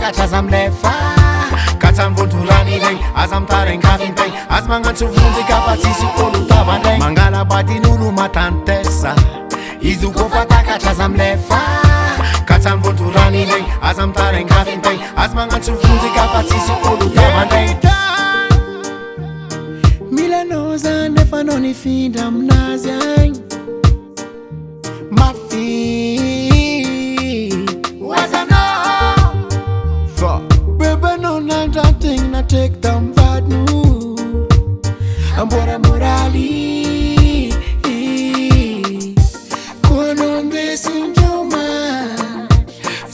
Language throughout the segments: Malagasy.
takatra aza amlefa ka tsy amivondrorany ilay aza mitara ingafintay azy magnantso vonjika fa tsisy olo tavanday mangala badin'olo matantesa izy kofa takatra aza amlefa ka tsy amivondrorany ilay aza mitara ingafintay azy magnantso vonjika fa tsisy olo tavanday milanao zany rehefa anao nifindra aminazy agny mafy wazanao fa bebe anao nandrantegny natraiky tamy vadin'olo amboramoraly koa anao ndesindroma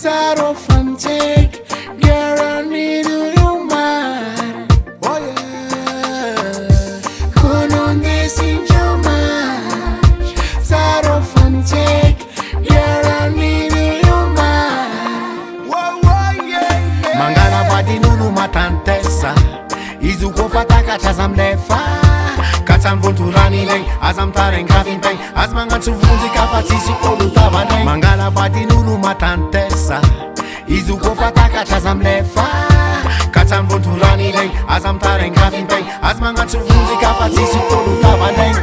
zaro fantsaiky garanido yomar oh yeah koa anao ndesindroma zaro fantsaiky garanido yomar mangala vadin'olo matantesa izy kofa takatra aza amlefa ka tsy amivondrorany ilay aza mitara ingafintay azy magnantso vonjika fa tsisy olo tavanay mangala vadin'olo matantesa izy kofa takatra aza amlefa ka tsy amivondrorany ilay aza mitara ingafintay azy magnantso vonjika fa tsisy olo tavanay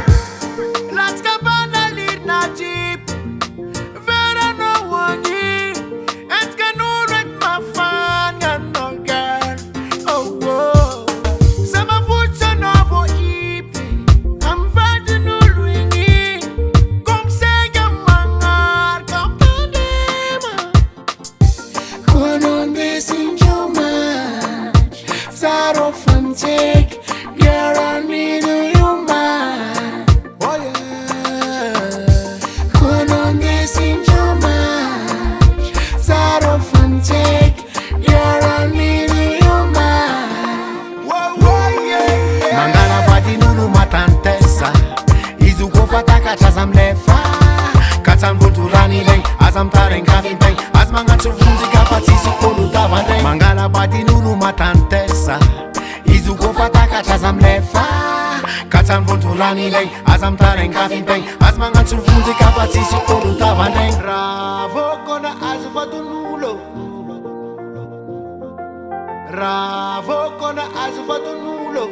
Zaro fantsaiky garanido yomar oh yeah koa anao ndesindromar zaro fantsaiky garanido yomar mangala vadin'olo matantesa izy kofa takatra aza amlefa ka tsy amivondrorany ilay aza mitara ingafintay azy magnantso vonjika fa tsisy olo tavanday mangala vadin'olo matantesa izy kofa takatra aza amlefa ka tsy amivondrorany ilay aza mitara ingafintay azy magnantso vonjika fa tsisy olo tavanday ravokona azo vadin'olo ravokona azo vadin'olo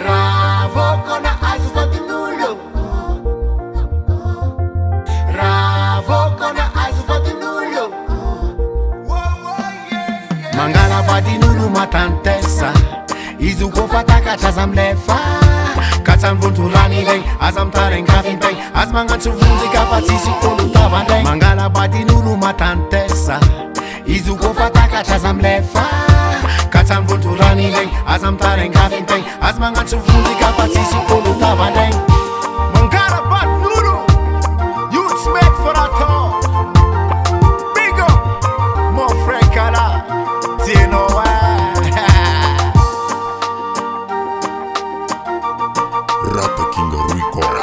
ravokona azo vadin'olo ravokona azo vadin'olo mangala vadin'olo matantesa izy kofa takatra aza amlefa ka tsy amivondrorany ilay aza mitara ingafintay azy magnantso vonjika fa tsisy olo tavanday mangala vadin'olo matantesa izy kofa takatra aza amlefa ka tsy amivondrorany ilay aza mitara ingafintay azy magnantso vonjika fa tsisy olo tavanday mangala vadin'olo youths made for our talk big up mon frère Kala Tino Ratakinga record.